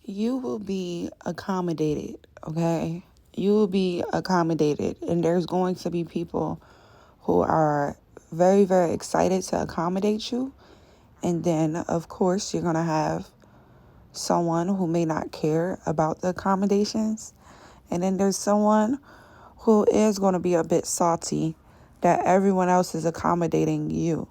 You will be accommodated, okay? You will be accommodated, and there's going to be people who are very, very excited to accommodate you. And then, of course, you're going to have someone who may not care about the accommodations. And then there's someone who is going to be a bit salty that everyone else is accommodating you.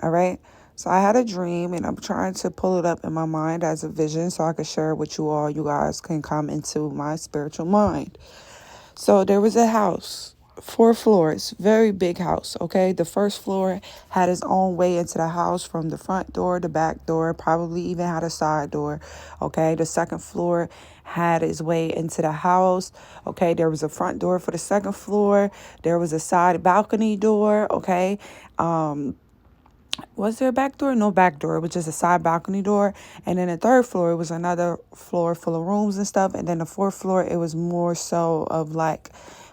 All right. So I had a dream and I'm trying to pull it up in my mind as a vision so I can share it with you all. You guys can come into my spiritual mind. So there was a house, 4 floors, very big house. Okay. The first floor had its own way into the house from the front door, the back door, probably even had a side door. Okay. The second floor had its way into the house. Okay. There was a front door for the second floor. There was a side balcony door. Okay. Was there a back door? No back door. It was just a side balcony door. And then the third floor, it was another floor full of rooms and stuff. And then the fourth floor, it was more so of like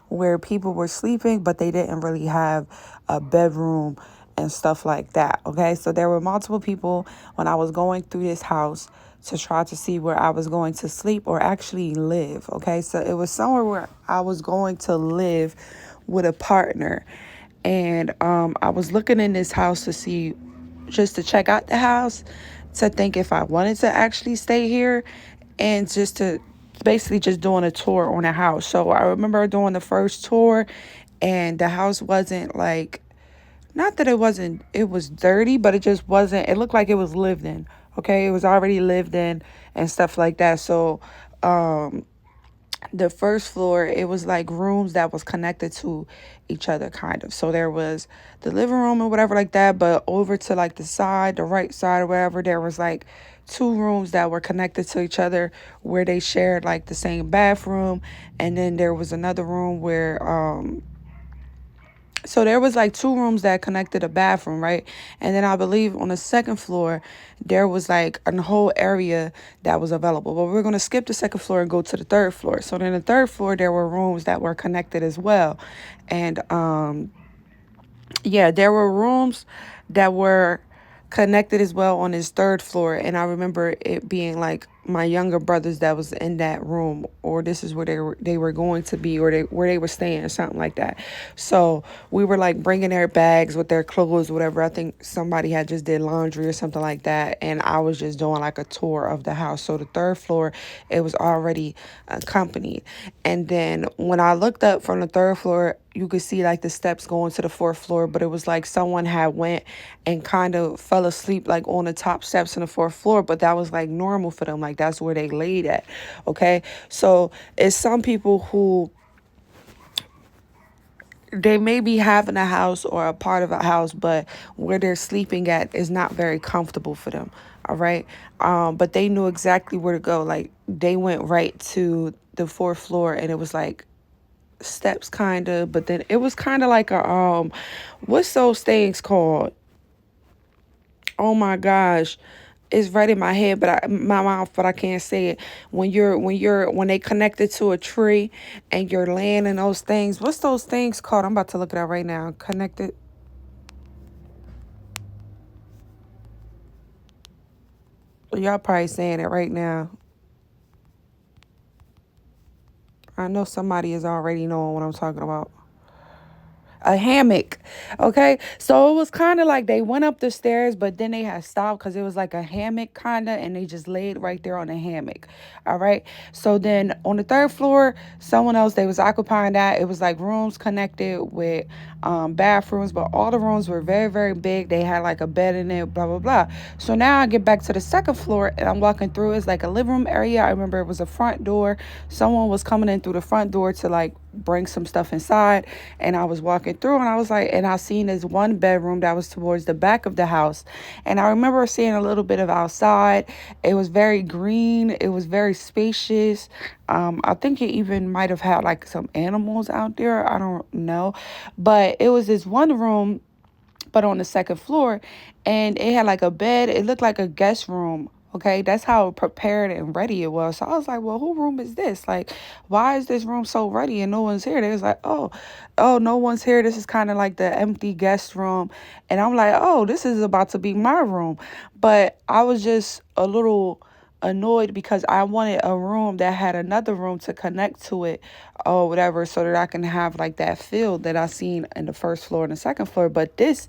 where people were sleeping, but they didn't really have a bedroom and stuff like that. Okay. So there were multiple people when I was going through this house to try to see where I was going to sleep or actually live. Okay. So it was somewhere where I was going to live with a partner. And I was looking in this house to see, just to check out the house, to think if I wanted to actually stay here, and just to basically just doing a tour on the house. So I remember doing the first tour, and the house wasn't like, not that it was dirty, but it just wasn't, it looked like it was lived in. Okay, it was already lived in and stuff like that. So, the first floor, it was like rooms that was connected to each other, kind of. So there was the living room or whatever like that, but over to like the side, the right side or whatever, there was like two rooms that were connected to each other where they shared like the same bathroom. And then there was another room where so there was like two rooms that connected a bathroom, right? And then I believe on the second floor, there was like a whole area that was available. But we're going to skip the second floor and go to the third floor. So then the third floor, there were rooms that were connected as well. And yeah, there were rooms that were connected as well on his third floor. And I remember it being like my younger brothers that was in that room, or this is where they were going to be, or where they were staying, or something like that. So we were like bringing their bags with their clothes, whatever. I think somebody had just did laundry or something like that, and I was just doing like a tour of the house. So the third floor, it was already accompanied. And then when I looked up from the third floor, you could see like the steps going to the fourth floor, but it was like someone had went and kind of fell asleep like on the top steps in the fourth floor, but that was like normal for them. Like that's where they laid at. Okay. So it's some people who they may be having a house or a part of a house, but where they're sleeping at is not very comfortable for them. All right. But they knew exactly where to go. Like they went right to the fourth floor, and it was like steps kind of, but then it was kind of like a what's those things called? Oh my gosh, it's right in my head, but my mouth, but I can't say it. When they connected to a tree and you're laying in those things, what's those things called? I'm about to look it up right now. Connected. Y'all probably saying it right now. I know somebody is already knowing what I'm talking about. A hammock. Okay. So it was kind of like they went up the stairs, but then they had stopped because it was like a hammock kind of, and they just laid right there on the hammock. All right. So then on the third floor, someone else, they was occupying that. It was like rooms connected with bathrooms, but all the rooms were very, very big. They had like a bed in it, blah, blah, blah. So now I get back to the second floor and I'm walking through. It's like a living room area. I remember it was a front door. Someone was coming in through the front door to like bring some stuff inside, and I was walking through and I was like, and I seen this one bedroom that was towards the back of the house, and I remember seeing a little bit of outside. It was very green, it was very spacious. I think it even might have had like some animals out there, I don't know, but it was this one room, but on the second floor, and it had like a bed. It looked like a guest room. Okay, that's how prepared and ready it was. So I was like, well, who room is this? Like, why is this room so ready and no one's here? They was like, oh, no one's here. This is kind of like the empty guest room. And I'm like, oh, this is about to be my room. But I was just a little annoyed because I wanted a room that had another room to connect to it or whatever, so that I can have like that feel that I seen in the first floor and the second floor. But this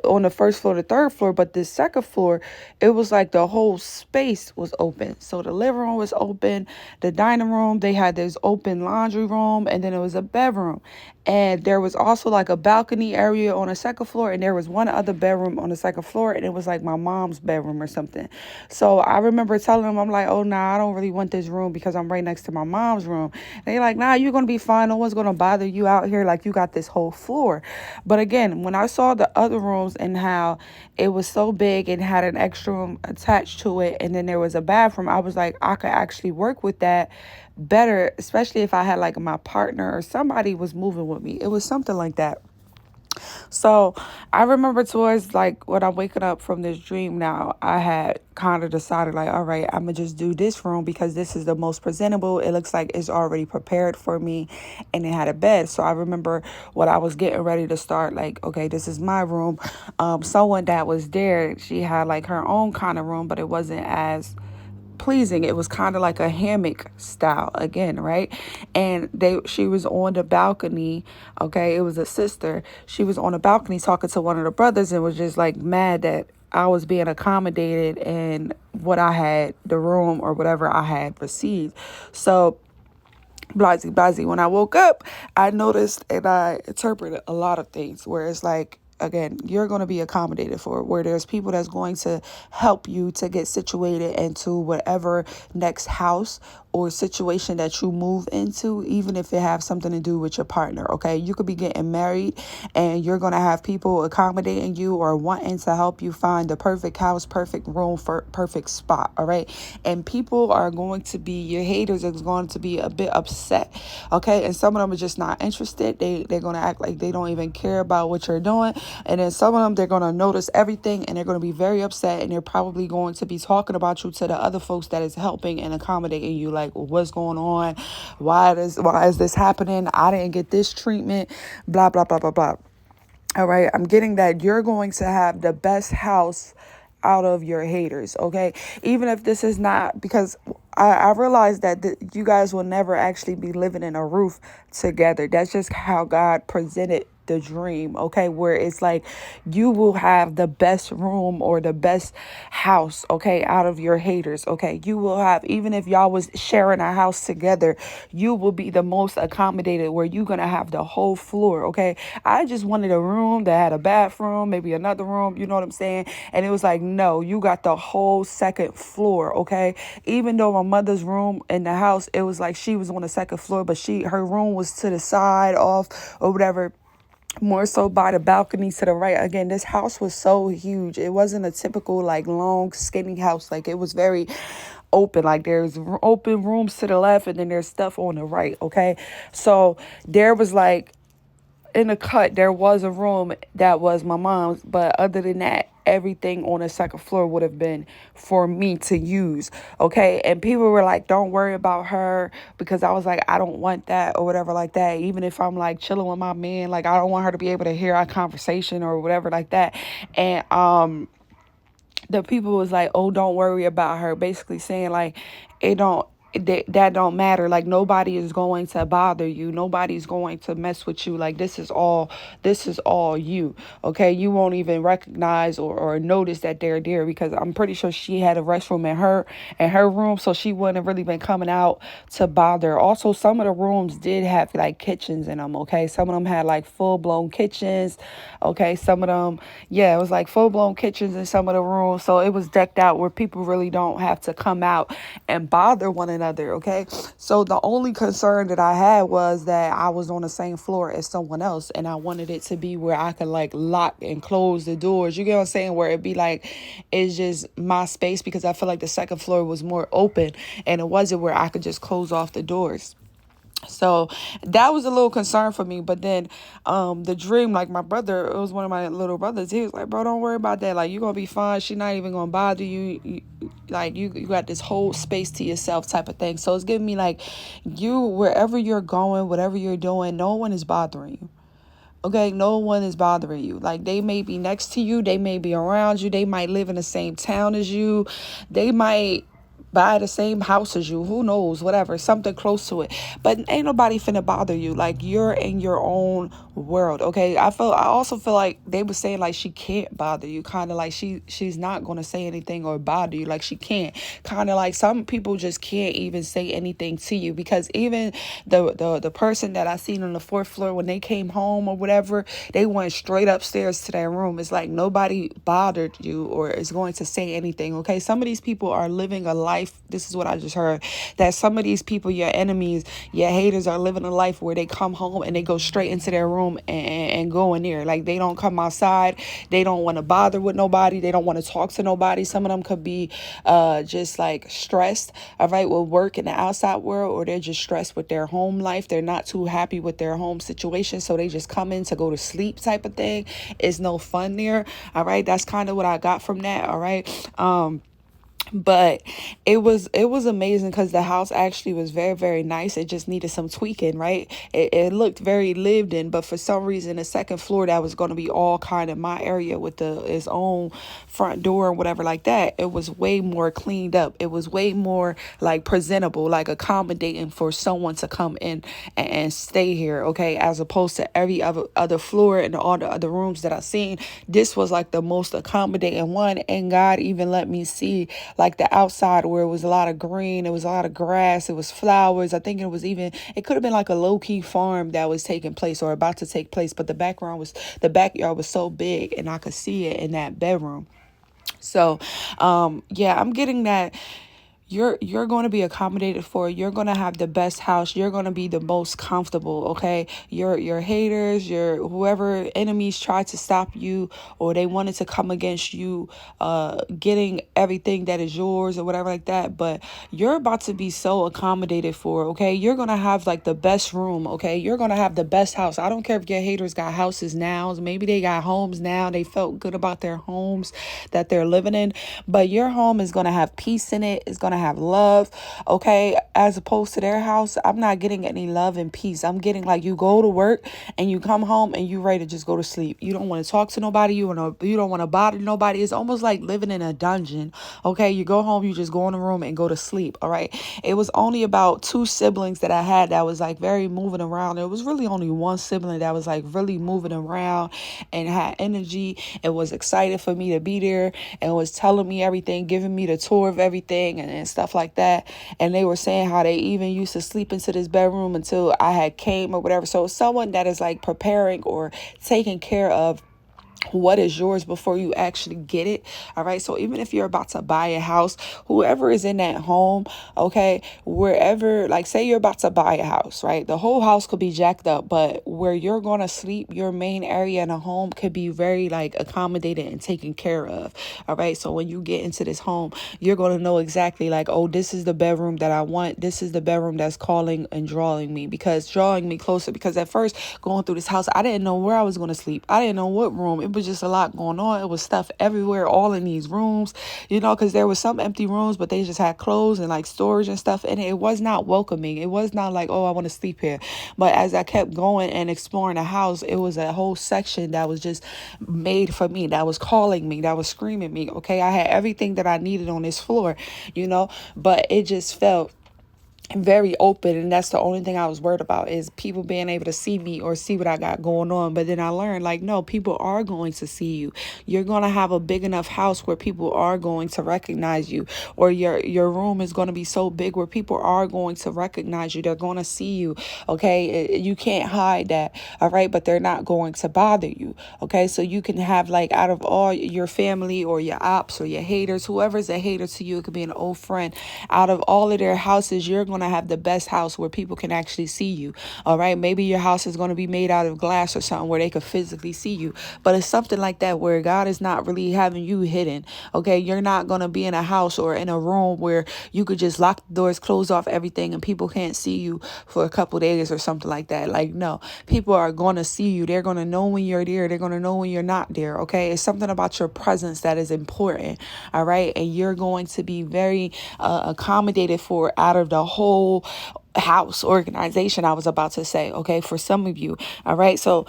on the first floor, the third floor, but this second floor, it was like the whole space was open. So the living room was open, the dining room, they had this open laundry room, and then it was a bedroom. And there was also like a balcony area on the second floor, and there was one other bedroom on the second floor, and it was like my mom's bedroom or something. So I remember telling them, I'm like, oh, nah, I don't really want this room because I'm right next to my mom's room. And they're like, nah, you're going to be fine. No one's going to bother you out here. Like, you got this whole floor. But again, when I saw the other rooms and how it was so big and had an extra room attached to it, and then there was a bathroom, I was like, I could actually work with that better, especially if I had like my partner or somebody was moving with me. It was something like that. So I remember towards like when I'm waking up from this dream now, I had kind of decided like, all right, I'm gonna just do this room because this is the most presentable. It looks like it's already prepared for me, and it had a bed. So I remember when I was getting ready to start, like, okay, this is my room. Someone that was there, she had like her own kind of room, but it wasn't as pleasing. It was kind of like a hammock style again, right? And she was on the balcony. Okay, it was a sister. She was on the balcony talking to one of the brothers and was just like mad that I was being accommodated in what I had, the room or whatever I had received. So blasey blasey. When I woke up, I noticed and I interpreted a lot of things where it's like, again, you're going to be accommodated for, where there's people that's going to help you to get situated into whatever next house or situation that you move into, even if it have something to do with your partner. Okay, you could be getting married and you're going to have people accommodating you or wanting to help you find the perfect house, perfect room, for perfect spot. All right, and people are going to be, your haters are going to be a bit upset. Okay, and some of them are just not interested. They're going to act like they don't even care about what you're doing. And then some of them, they're going to notice everything and they're going to be very upset, and they're probably going to be talking about you to the other folks that is helping and accommodating you, like, well, what's going on? Why is this happening? I didn't get this treatment, blah blah blah blah blah. All right, I'm getting that you're going to have the best house out of your haters, okay? Even if this is not, because I realize that you guys will never actually be living in a roof together. That's just how God presented the dream, okay? Where it's like you will have the best room or the best house, okay, out of your haters, okay? You will have, even if y'all was sharing a house together, you will be the most accommodated, where you're gonna have the whole floor, okay? I just wanted a room that had a bathroom, maybe another room, you know what I'm saying? And it was like, no, you got the whole second floor, okay? Even though my mother's room in the house, it was like she was on the second floor, but her room was to the side off or whatever, more so by the balcony to the right. Again, this house was so huge. It wasn't a typical like long skinny house. Like, it was very open. Like, there's open rooms to the left and then there's stuff on the right. Okay, so there was like, in the cut, there was a room that was my mom's, but other than that, everything on the second floor would have been for me to use. Okay, and people were like, don't worry about her, because I was like, I don't want that or whatever like that. Even if I'm like chilling with my man, like, I don't want her to be able to hear our conversation or whatever like that. And the people was like, oh, don't worry about her, basically saying like, it don't, that don't matter. Like, nobody is going to bother you, nobody's going to mess with you. Like, this is all you. Okay, you won't even recognize or notice that they're there, because I'm pretty sure she had a restroom in her room, so she wouldn't have really been coming out to bother. Also, some of the rooms did have like kitchens in them. Okay, some of them had like full-blown kitchens. Okay, some of them, yeah, it was like full-blown kitchens in some of the rooms, so it was decked out where people really don't have to come out and bother one another. Okay, so the only concern that I had was that I was on the same floor as someone else, and I wanted it to be where I could like lock and close the doors. You get what I'm saying? Where it'd be like, it's just my space, because I feel like the second floor was more open, and it wasn't where I could just close off the doors. So that was a little concern for me. But then the dream, like, my brother, it was one of my little brothers, he was like, bro, don't worry about that. Like, you're gonna be fine. She's not even gonna bother you. Like, you got this whole space to yourself, type of thing. So it's giving me like, you, wherever you're going, whatever you're doing, no one is bothering you. Okay, no one is bothering you. Like, they may be next to you, they may be around you, they might live in the same town as you, they might buy the same house as you, who knows, whatever, something close to it. But ain't nobody finna bother you. Like, you're in your own world, okay? I also feel like they were saying like she can't bother you, kind of like she's not gonna say anything or bother you, like she can't, kind of like some people just can't even say anything to you, because even the person that I seen on the fourth floor, when they came home or whatever, they went straight upstairs to their room. It's like nobody bothered you or is going to say anything, okay? Some of these people are living a life, this is what I just heard, that some of these people, your enemies, your haters, are living a life where they come home and they go straight into their room and go in there. Like, they don't come outside. They don't want to bother with nobody. They don't want to talk to nobody. Some of them could be just like stressed, all right, with work in the outside world, or they're just stressed with their home life. They're not too happy with their home situation, so they just come in to go to sleep type of thing. It's no fun there, all right? That's kind of what I got from that, all right? But it was amazing, because the house actually was very, very nice. It just needed some tweaking, right? It looked very lived in, but for some reason the second floor that was going to be all kind of my area with its own front door and whatever like that, it was way more cleaned up. It was way more like presentable, like accommodating for someone to come in and stay here, okay? As opposed to every other floor and all the other rooms that I seen, this was like the most accommodating one. And God even let me see like the outside, where it was a lot of green, it was a lot of grass, it was flowers. I think it could have been like a low-key farm that was taking place or about to take place, but the backyard was so big and I could see it in that bedroom. So yeah, I'm getting that you're going to be accommodated for. You're going to have the best house. You're going to be the most comfortable, okay? Your haters, your whoever enemies tried to stop you, or they wanted to come against you getting everything that is yours or whatever like that, but you're about to be so accommodated for, okay? You're going to have like the best room, okay? You're going to have the best house. I don't care if your haters got houses now. Maybe they got homes now. They felt good about their homes that they're living in, but your home is going to have peace in it. It's going to have love, okay? As opposed to their house, I'm not getting any love and peace. I'm getting like, you go to work and you come home and you ready to just go to sleep. You don't want to talk to nobody. You don't want to bother nobody. It's almost like living in a dungeon, okay? You go home, you just go in the room and go to sleep, all right? It was only about two siblings that I had that was like very moving around. There was really only one sibling that was like really moving around and had energy and was excited for me to be there and was telling me everything, giving me the tour of everything and stuff like that. And they were saying how they even used to sleep into this bedroom until I had came or whatever. So someone that is like preparing or taking care of what is yours before you actually get it. All right. So even if you're about to buy a house, whoever is in that home, okay, wherever, like say you're about to buy a house, right? The whole house could be jacked up, but where you're going to sleep, your main area in a home could be very like accommodated and taken care of. All right. So when you get into this home, you're going to know exactly like, oh, this is the bedroom that I want. This is the bedroom that's calling and drawing me closer. Because at first going through this house, I didn't know where I was going to sleep. I didn't know what room. It was just a lot going on. It was stuff everywhere, all in these rooms, because there was some empty rooms, but they just had clothes and like storage and stuff. And it was not welcoming. It was not like, oh, I want to sleep here. But as I kept going and exploring the house, it was a whole section that was just made for me, that was calling me, that was screaming me. Okay. I had everything that I needed on this floor, but it just felt very open, and that's the only thing I was worried about, is people being able to see me or see what I got going on. But then I learned like, no, people are going to see you. You're going to have a big enough house where people are going to recognize you, or your room is going to be so big where people are going to recognize you. They're going to see you, okay? You can't hide that, all right? But they're not going to bother you, okay? So you can have like, out of all your family or your ops or your haters, whoever's a hater to you, it could be an old friend, out of all of their houses, you're going to have the best house where people can actually see you. All right. Maybe your house is going to be made out of glass or something where they could physically see you. But it's something like that where God is not really having you hidden. Okay. You're not going to be in a house or in a room where you could just lock the doors, close off everything, and people can't see you for a couple days or something like that. Like, no, people are going to see you. They're going to know when you're there. They're going to know when you're not there. Okay. It's something about your presence that is important. All right. And you're going to be very accommodated for out of the whole house organization, I was about to say, okay, for some of you. All right. So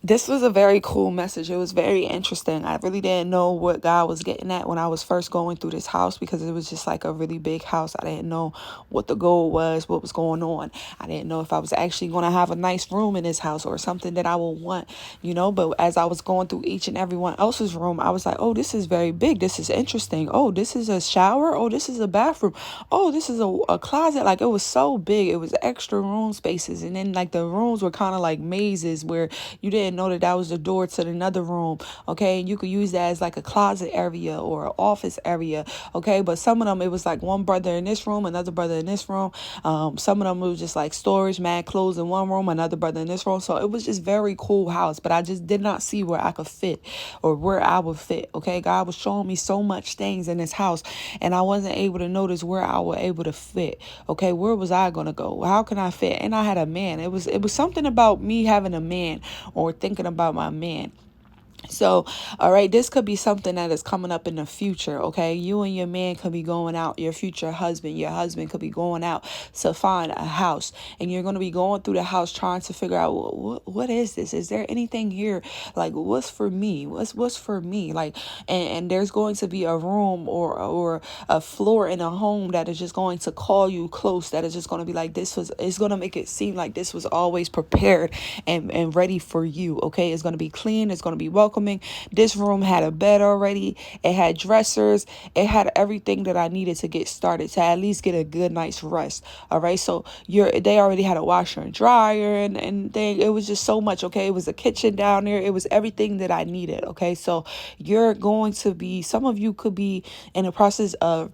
This was a very cool message. It was very interesting. I really didn't know what God was getting at when I was first going through this house, because it was just like a really big house. I didn't know what the goal was, what was going on. I didn't know if I was actually going to have a nice room in this house or something that I would want, But as I was going through each and everyone else's room, I was like, oh, this is very big. This is interesting. Oh, this is a shower. Oh, this is a bathroom. Oh, this is a closet. Like, it was so big. It was extra room spaces. And then like the rooms were kind of like mazes where you didn't know that that was the door to another room. Okay. And you could use that as like a closet area or an office area. Okay. But some of them, it was like one brother in this room, another brother in this room. Some of them it was just like storage, mad clothes in one room, another brother in this room. So it was just very cool house, but I just did not see where I could fit or where I would fit. Okay. God was showing me so much things in this house, and I wasn't able to notice where I was able to fit. Okay. Where was I going to go? How can I fit? And I had a man. It was something about me having a man or thinking about my man. So, all right, this could be something that is coming up in the future. Okay. You and your man could be going out, your future husband, your husband could be going out to find a house, and you're going to be going through the house trying to figure out what is this? Is there anything here? Like, what's for me? What's for me? Like, and there's going to be a room or a floor in a home that is just going to call you close. That is just going to be like, it's going to make it seem like this was always prepared and ready for you. Okay. It's going to be clean. It's going to be welcoming. This room had a bed already. It had dressers. It had everything that I needed to get started, to at least get a good night's rest. All right. So they already had a washer and dryer and thing. It was just so much. Okay. It was a kitchen down there. It was everything that I needed. Okay. So some of you could be in the process of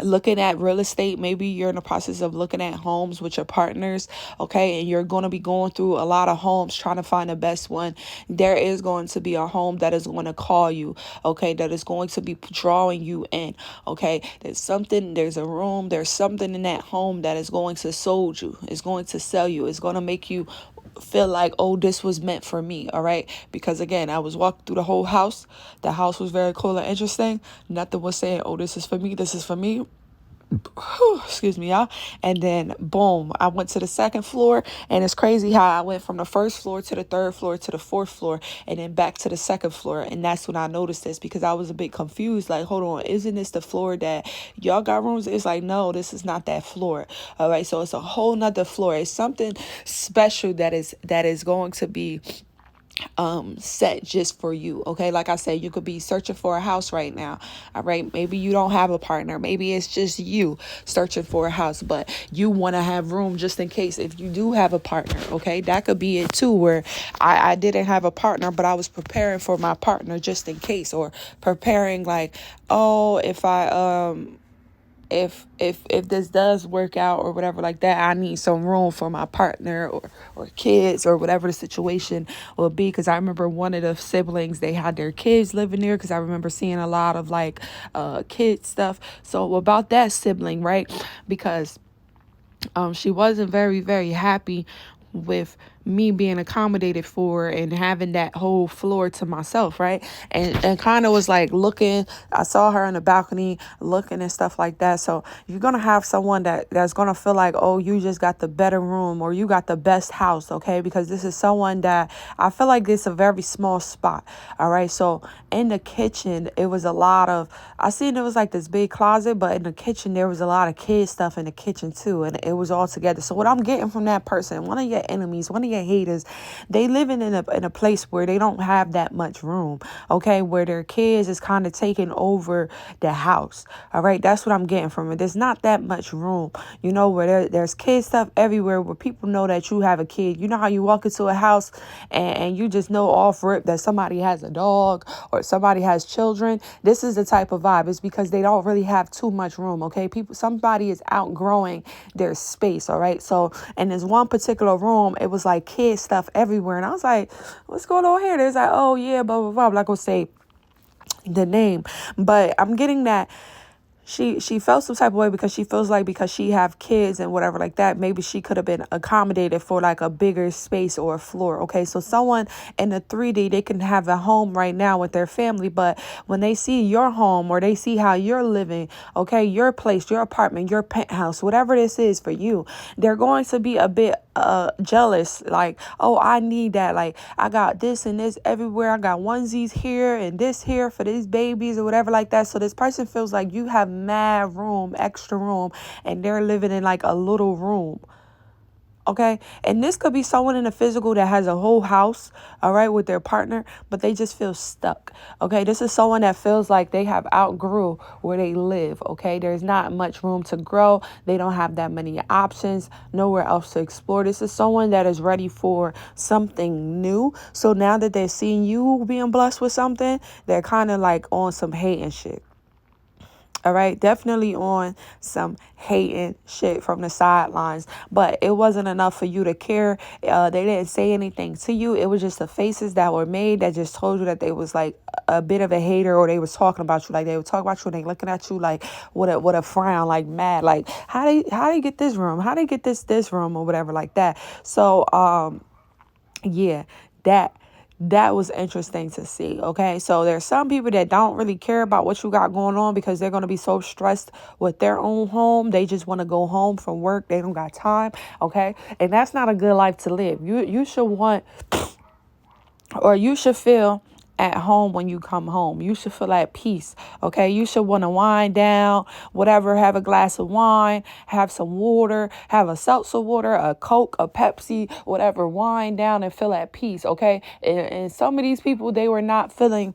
looking at real estate. Maybe you're in the process of looking at homes with your partners. Okay. And you're going to be going through a lot of homes trying to find the best one. There is going to be a home that is going to call you. Okay. That is going to be drawing you in. Okay. There's a room, there's something in that home that is going to sold you. It's going to sell you. It's going to make you feel like, oh, this was meant for me. All right. Because again, I was walking through the whole house. The house was very cool and interesting. Nothing was saying, oh, this is for me. This is for me. Excuse me, y'all. And then boom, I went to the second floor, and it's crazy how I went from the first floor to the third floor to the fourth floor and then back to the second floor. And that's when I noticed this, because I was a bit confused. Like, hold on, isn't this the floor that y'all got rooms? It's like, no, this is not that floor. All right. So it's a whole nother floor. It's something special that is going to be set just for you. Okay. Like I said, you could be searching for a house right now. All right. Maybe you don't have a partner. Maybe it's just you searching for a house, but you want to have room just in case if you do have a partner. Okay. That could be it too, where I didn't have a partner, but I was preparing for my partner just in case, or preparing like, oh, if this does work out or whatever like that, I need some room for my partner or kids or whatever the situation will be. Because I remember one of the siblings, they had their kids living there, because I remember seeing a lot of like kid stuff. So about that sibling, right? Because she wasn't very, very happy with me being accommodated for and having that whole floor to myself, right? And kind of was like looking, I saw her on the balcony looking and stuff like that. So you're going to have someone that's going to feel like, oh, you just got the better room or you got the best house, okay? Because this is someone that I feel like this is a very small spot, all right? So in the kitchen, it was a lot of, I seen it was like this big closet, but in the kitchen, there was a lot of kid stuff in the kitchen too, and it was all together. So what I'm getting from that person, one of your enemies, one of your haters, they living in a place where they don't have that much room, okay, where their kids is kind of taking over the house. All right, that's what I'm getting from it. There's not that much room, where there's kid stuff everywhere, where people know that you have a kid. You know how you walk into a house and you just know off rip that somebody has a dog or somebody has children. This is the type of vibe. It's because they don't really have too much room, okay? Somebody is outgrowing their space, all right? So in this one particular room, it was like kid stuff everywhere. And I was like, what's going on here? There's like, oh yeah, blah, blah, blah. I'm not going to say the name, but I'm getting that she felt some type of way because she feels like because she have kids and whatever like that, maybe she could have been accommodated for like a bigger space or a floor. Okay. So someone in the 3D, they can have a home right now with their family, but when they see your home or they see how you're living, okay, your place, your apartment, your penthouse, whatever this is for you, they're going to be a bit jealous, like, oh, I need that, like, I got this and this everywhere, I got onesies here and this here for these babies or whatever like that. So this person feels like you have mad room, extra room, and they're living in like a little room. Okay. And this could be someone in the physical that has a whole house, all right, with their partner, but they just feel stuck. Okay. This is someone that feels like they have outgrew where they live. Okay. There's not much room to grow. They don't have that many options, nowhere else to explore. This is someone that is ready for something new. So now that they're seeing you being blessed with something, they're kind of like on some hate and shit. All right, definitely on some hating shit from the sidelines, but it wasn't enough for you to care. They didn't say anything to you. It was just the faces that were made that just told you that they was like a bit of a hater, or they was talking about you, like they would talk about you and they looking at you like with a frown, like mad, like how they get this room, how they get this room or whatever like that. So yeah, that that was interesting to see. Okay. So there's some people that don't really care about what you got going on because they're going to be so stressed with their own home. They just want to go home from work. They don't got time. Okay. And that's not a good life to live. You should want, or you should feel at home when you come home. You should feel at peace. Okay. You should want to wind down, whatever, have a glass of wine, have some water, have a seltzer water, a Coke, a Pepsi, whatever, wind down and feel at peace. Okay. And some of these people, they were not feeling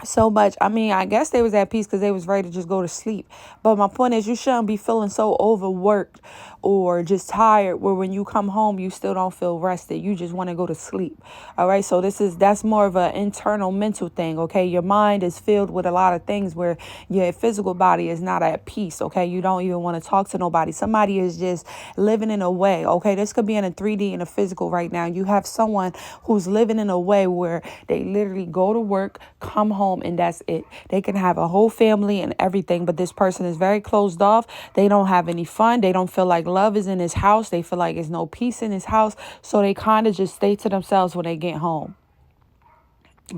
so much. I mean, I guess they was at peace because they was ready to just go to sleep. But my point is, you shouldn't be feeling so overworked or just tired where when you come home, you still don't feel rested. You just want to go to sleep. All right. So that's more of an internal mental thing. Okay. Your mind is filled with a lot of things where your physical body is not at peace. Okay. You don't even want to talk to nobody. Somebody is just living in a way. Okay. This could be in a 3D and a physical right now. You have someone who's living in a way where they literally go to work, come home, and that's it. They can have a whole family and everything, but this person is very closed off. They don't have any fun. They don't feel like love is in his house. They feel like there's no peace in his house. So they kind of just stay to themselves when they get home.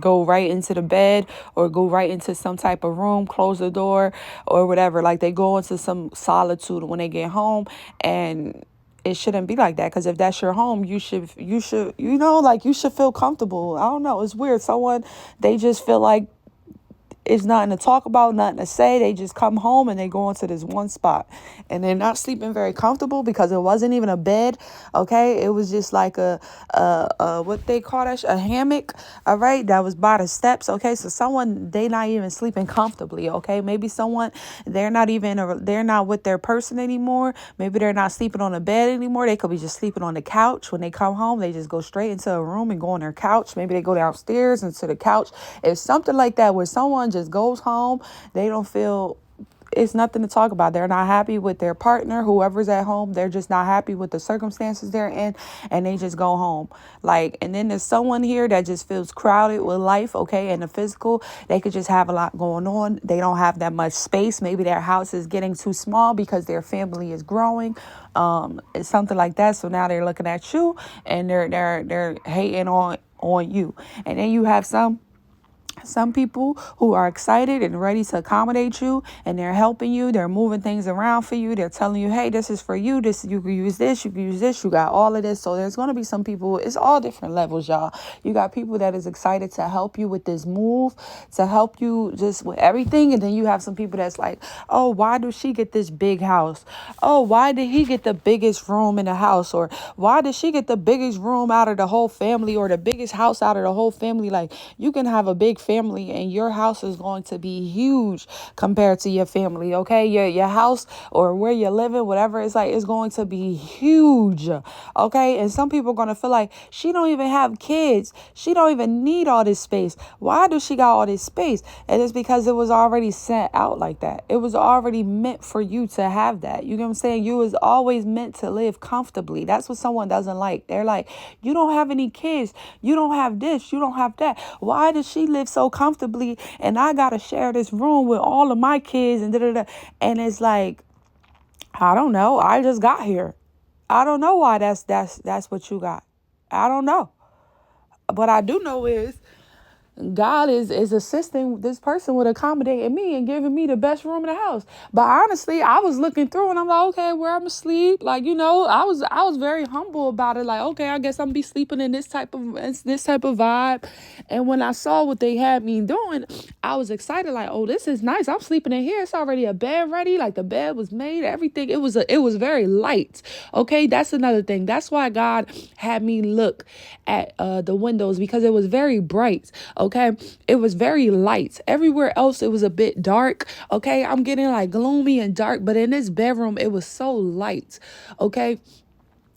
Go right into the bed or go right into some type of room, close the door or whatever. Like they go into some solitude when they get home, and it shouldn't be like that, because if that's your home, you should like you should feel comfortable. I don't know, it's weird. Someone, they just feel like it's nothing to talk about, nothing to say. They just come home and they go into this one spot, and they're not sleeping very comfortable because it wasn't even a bed. Okay. It was just like what they call that, a hammock. All right. That was by the steps. Okay. So someone, they not even sleeping comfortably. Okay. Maybe someone, they're not with their person anymore. Maybe they're not sleeping on a bed anymore. They could be just sleeping on the couch. When they come home, they just go straight into a room and go on their couch. Maybe they go downstairs into the couch. It's something like that where someone just goes home. They don't feel, it's nothing to talk about. They're not happy with their partner, whoever's at home. They're just not happy with the circumstances they're in, and they just go home. Like, and then there's someone here that just feels crowded with life, okay, and the physical. They could just have a lot going on. They don't have that much space. Maybe their house is getting too small because their family is growing. It's something like that. So now they're looking at you and they're hating on you. And then you have some people who are excited and ready to accommodate you, and they're helping you. They're moving things around for you. They're telling you, hey, this is for you. This, you can use this. You can use this. You got all of this. So there's going to be some people. It's all different levels, y'all. You got people that is excited to help you with this move, to help you just with everything. And then you have some people that's like, oh, why do she get this big house? Oh, why did he get the biggest room in the house? Or why did she get the biggest room out of the whole family, or the biggest house out of the whole family? Like, you can have a big family and your house is going to be huge compared to your family. Okay. Your house or where you're living, whatever it's like, is going to be huge. Okay. And some people are going to feel like she don't even have kids. She don't even need all this space. Why does she got all this space? And it's because it was already sent out like that. It was already meant for you to have that. You know what I'm saying? You was always meant to live comfortably. That's what someone doesn't like. They're like, you don't have any kids. You don't have this. You don't have that. Why does she live so comfortably and I got to share this room with all of my kids and da da da? And it's like, I don't know. I just got here. I don't know why that's what you got. I don't know. What I do know is God is assisting this person with accommodating me and giving me the best room in the house. But honestly, I was looking through and I'm like, okay, where I'm asleep, like, I was very humble about it. Like, okay, I guess I'm be sleeping in this type of vibe. And when I saw what they had me doing, I was excited. Like, oh, this is nice. I'm sleeping in here. It's already a bed ready. Like the bed was made. Everything. It was very light. Okay, that's another thing. That's why God had me look at the windows, because it was very bright. Okay, it was very light. Everywhere else, it was a bit dark. Okay, I'm getting like gloomy and dark, but in this bedroom, it was so light. Okay,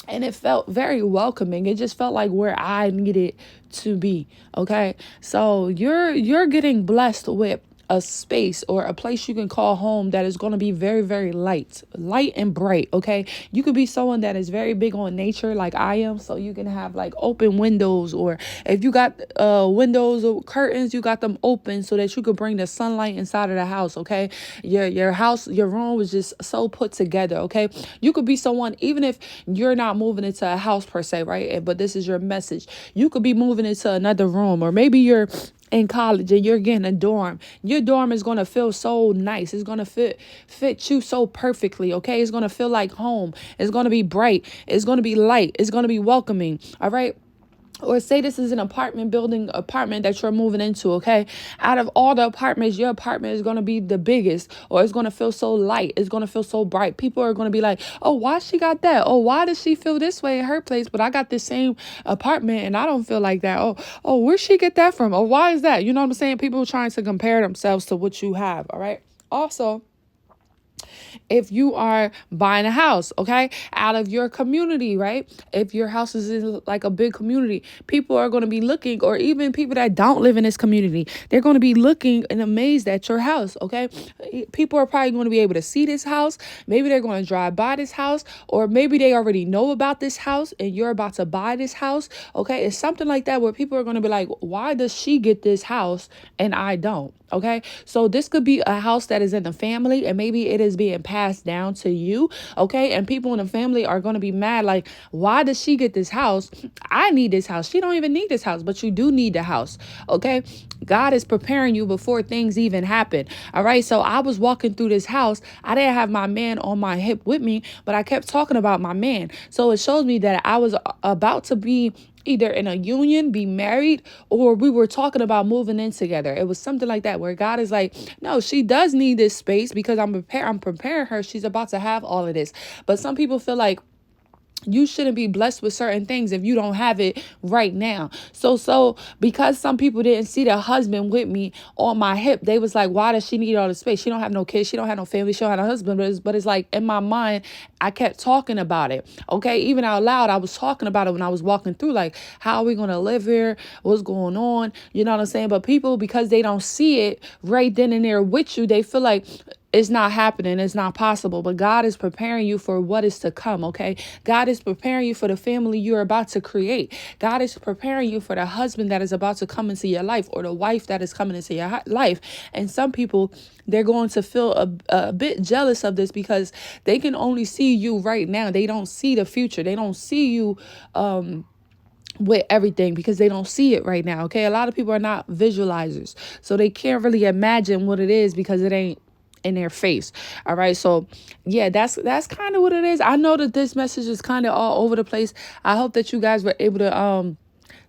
and it felt very welcoming. It just felt like where I needed to be. Okay, so you're getting blessed with a space or a place you can call home that is going to be very, very light and bright. Okay, you could be someone that is very big on nature like I am, so you can have like open windows, or if you got windows or curtains, you got them open so that you could bring the sunlight inside of the house. Okay, your house, your room was just so put together. Okay, you could be someone, even if you're not moving into a house per se, right? But this is your message. You could be moving into another room, or maybe you're in college and you're getting a dorm. Your dorm is going to feel so nice. It's going to fit you so perfectly. Okay, it's going to feel like home. It's going to be bright. It's going to be light. It's going to be welcoming. All right. Or say this is an apartment that you're moving into. Okay, out of all the apartments, your apartment is going to be the biggest, or it's going to feel so light, it's going to feel so bright. People are going to be like, oh, why she got that? Oh, why does she feel this way in her place, but I got the same apartment and I don't feel like that? Oh, where'd she get that from? Or why is that? You know what I'm saying? People trying to compare themselves to what you have. All right, also, if you are buying a house, okay, out of your community, right? If your house is in like a big community, people are going to be looking, or even people that don't live in this community, they're going to be looking and amazed at your house. Okay, people are probably going to be able to see this house. Maybe they're going to drive by this house, or maybe they already know about this house and you're about to buy this house. Okay, it's something like that where people are going to be like, why does she get this house and I don't? Okay, so this could be a house that is in the family, and maybe it is being passed down to you. Okay, and people in the family are going to be mad, like, why does she get this house? I need this house. She don't even need this house, but you do need the house. Okay, God is preparing you before things even happen. All right, so I was walking through this house. I didn't have my man on my hip with me, but I kept talking about my man. So it shows me that I was about to be either in a union, be married, or we were talking about moving in together. It was something like that, where God is like, no, she does need this space because I'm preparing her. She's about to have all of this. But some people feel like you shouldn't be blessed with certain things if you don't have it right now. So because some people didn't see their husband with me on my hip, they was like, why does she need all the space? She don't have no kids. She don't have no family. She don't have no husband. But it's like, in my mind, I kept talking about it. Okay. Even out loud, I was talking about it when I was walking through, like, how are we going to live here? What's going on? You know what I'm saying? But people, because they don't see it right then and there with you, they feel like it's not happening. It's not possible. But God is preparing you for what is to come. Okay. God is preparing you for the family you're about to create. God is preparing you for the husband that is about to come into your life, or the wife that is coming into your life. And some people, they're going to feel a bit jealous of this because they can only see you right now. They don't see the future. They don't see you, with everything, because they don't see it right now. Okay. A lot of people are not visualizers, so they can't really imagine what it is because it ain't in their face. All right. So yeah, that's kind of what it is. I know that this message is kind of all over the place. I hope that you guys were able to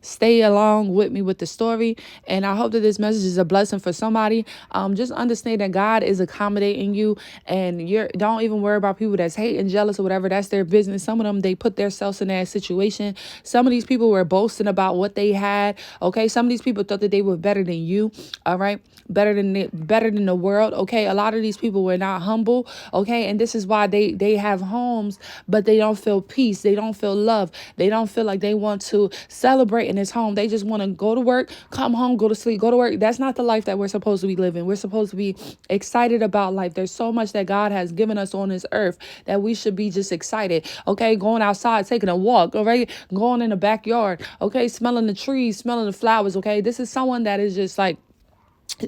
stay along with me with the story, and I hope that this message is a blessing for somebody. Just understand that God is accommodating you, and you don't even worry about people that's hating, jealous, or whatever. That's their business. Some of them, they put themselves in that situation. Some of these people were boasting about what they had. Okay, some of these people thought that they were better than you. All right, better than the world. Okay, a lot of these people were not humble. Okay, and this is why they have homes, but they don't feel peace. They don't feel love. They don't feel like they want to celebrate in this home. They just want to go to work, come home, go to sleep, go to work. That's not the life that we're supposed to be living. We're supposed to be excited about life. There's so much that God has given us on this earth that we should be just excited. Okay, going outside, taking a walk. All right, going in the backyard. Okay, smelling the trees, smelling the flowers. Okay, this is someone that is just like,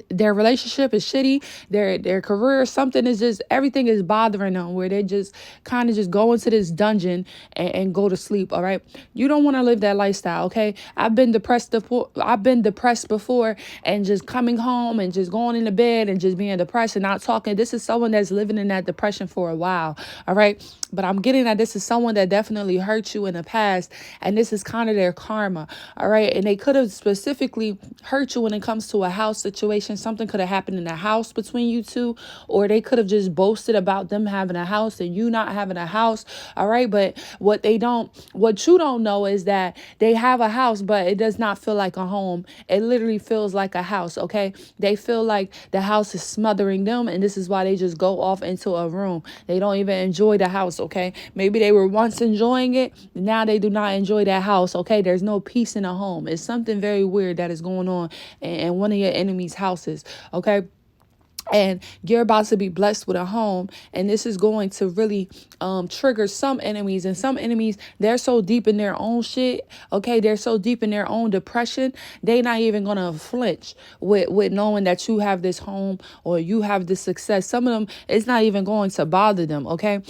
their relationship is shitty, their career, something is just, everything is bothering them, where they just kind of just go into this dungeon and go to sleep. All right, you don't want to live that lifestyle. Okay, I've been depressed before, and just coming home and just going into bed and just being depressed and not talking. This is someone that's living in that depression for a while. All right, but I'm getting that this is someone that definitely hurt you in the past, and this is kind of their karma. All right, and they could have specifically hurt you when it comes to a house situation. Something could have happened in the house between you two, or they could have just boasted about them having a house and you not having a house. All right, but what you don't know is that they have a house, but it does not feel like a home. It literally feels like a house. Okay, they feel like the house is smothering them, and this is why they just go off into a room. They don't even enjoy the house. Okay, maybe they were once enjoying it, now they do not enjoy that house. Okay, there's no peace in a home. It's something very weird that is going on in one of your enemy's houses. Okay, and you're about to be blessed with a home, and this is going to really trigger some enemies. And some enemies, they're so deep in their own shit. Okay, they're so deep in their own depression, they not even gonna flinch with knowing that you have this home or you have this success. Some of them, it's not even going to bother them. Okay,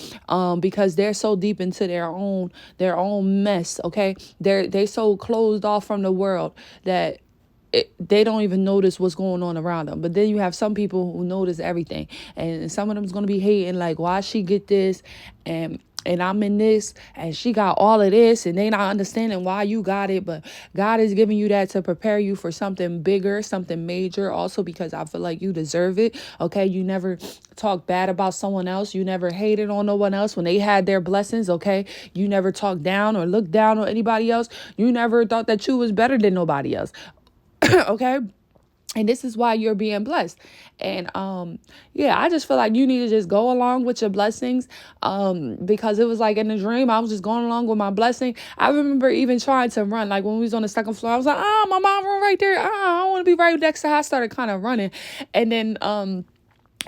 because they're so deep into their own mess. Okay, they so closed off from the world that they don't even notice what's going on around them. But then you have some people who notice everything, and some of them is going to be hating, like, why she get this, and I'm in this, and she got all of this, and they not understanding why you got it. But God is giving you that to prepare you for something bigger, something major. Also, because I feel like you deserve it. Okay, you never talk bad about someone else. You never hated on no one else when they had their blessings. Okay, you never talked down or looked down on anybody else. You never thought that you was better than nobody else. Okay, and this is why you're being blessed. And yeah, I just feel like you need to just go along with your blessings, because it was like in a dream I was just going along with my blessing. I remember even trying to run, like when we was on the second floor, I was like, oh, my mom room right there, I want to be right next to her. I started kind of running, and then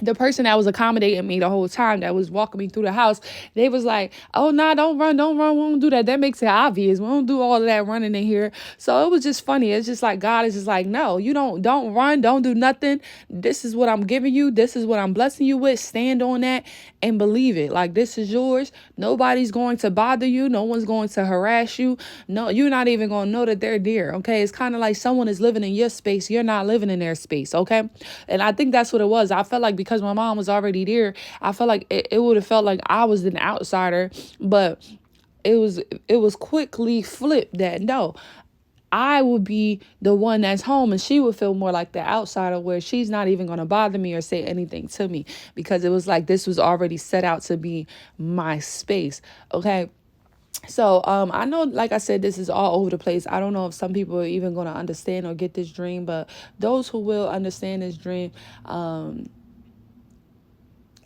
the person that was accommodating me the whole time, that was walking me through the house, they was like, oh, nah, don't run, we don't do that. That makes it obvious. We don't do all of that running in here. So it was just funny. It's just like God is just like, no, you don't run, don't do nothing. This is what I'm giving you. This is what I'm blessing you with. Stand on that and believe it. Like, this is yours. Nobody's going to bother you. No one's going to harass you. No, you're not even going to know that they're there. Okay, it's kind of like someone is living in your space, you're not living in their space. Okay, and I think that's what it was. I felt like because my mom was already there, I felt like it would have felt like I was an outsider, but it was quickly flipped that no, I would be the one that's home, and she would feel more like the outsider, where she's not even going to bother me or say anything to me, because it was like this was already set out to be my space. Okay, so I know, like I said, this is all over the place. I don't know if some people are even going to understand or get this dream, but those who will understand this dream,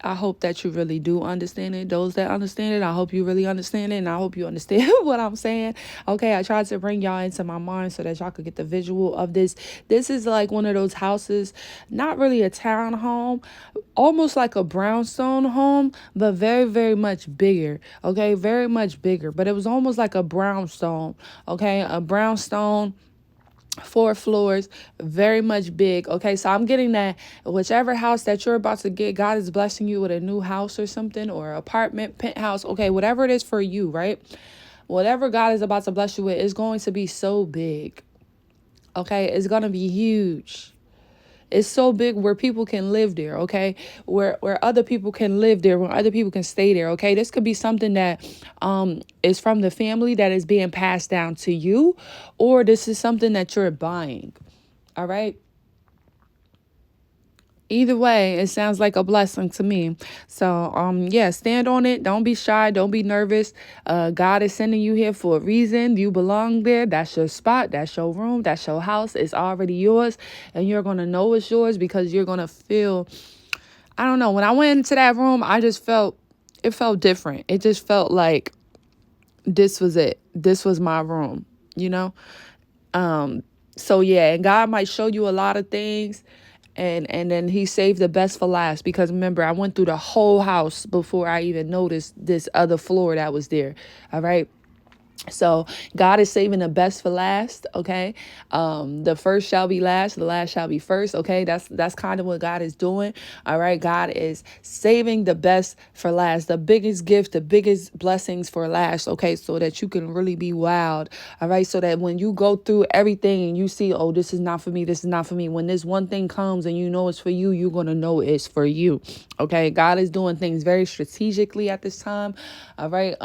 I hope that you really do understand it. Those that understand it, I hope you really understand it. And I hope you understand what I'm saying. Okay, I tried to bring y'all into my mind so that y'all could get the visual of this. This is like one of those houses, not really a town home, almost like a brownstone home, but very, very much bigger. Okay, very much bigger. But it was almost like a brownstone. Okay, a brownstone, 4 floors, very much big. Okay, so I'm getting that whichever house that you're about to get, God is blessing you with a new house or something, or apartment, penthouse. Okay, whatever it is for you, right? Whatever God is about to bless you with is going to be so big. Okay, it's going to be huge. It's so big where people can live there, okay? Where other people can live there, where other people can stay there, okay? This could be something that is from the family that is being passed down to you, or this is something that you're buying, all right? Either way, it sounds like a blessing to me. So, yeah, stand on it. Don't be shy. Don't be nervous. God is sending you here for a reason. You belong there. That's your spot. That's your room. That's your house. It's already yours. And you're going to know it's yours because you're going to feel, I don't know. When I went into that room, it felt different. It just felt like this was it. This was my room, you know? So yeah, and God might show you a lot of things, and then he saved the best for last, because remember, I went through the whole house before I even noticed this other floor that was there. All right. So God is saving the best for last. Okay. The first shall be last, the last shall be first. Okay. That's kind of what God is doing. All right. God is saving the best for last, the biggest gift, the biggest blessings for last. Okay. So that you can really be wowed. All right. So that when you go through everything and you see, oh, this is not for me. This is not for me. When this one thing comes and you know it's for you, you're going to know it's for you. Okay. God is doing things very strategically at this time. All right.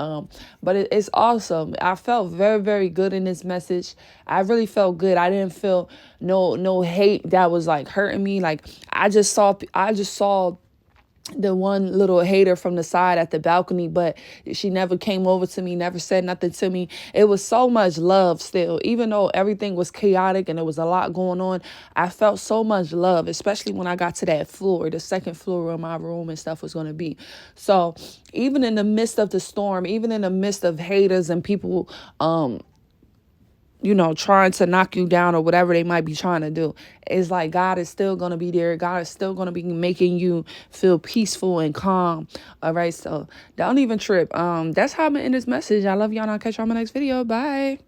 But it's awesome. I felt very, very good in this message. I really felt good. I didn't feel no hate that was like hurting me. Like I just saw the one little hater from the side at the balcony, but she never came over to me, never said nothing to me. It was so much love still, even though everything was chaotic and there was a lot going on. I felt so much love, especially when I got to that floor, the second floor where my room and stuff was going to be. So even in the midst of the storm, even in the midst of haters and people, trying to knock you down or whatever they might be trying to do. It's like God is still going to be there. God is still going to be making you feel peaceful and calm. All right. So don't even trip. That's how I'm going to end this message. I love y'all. And I'll catch y'all in my next video. Bye.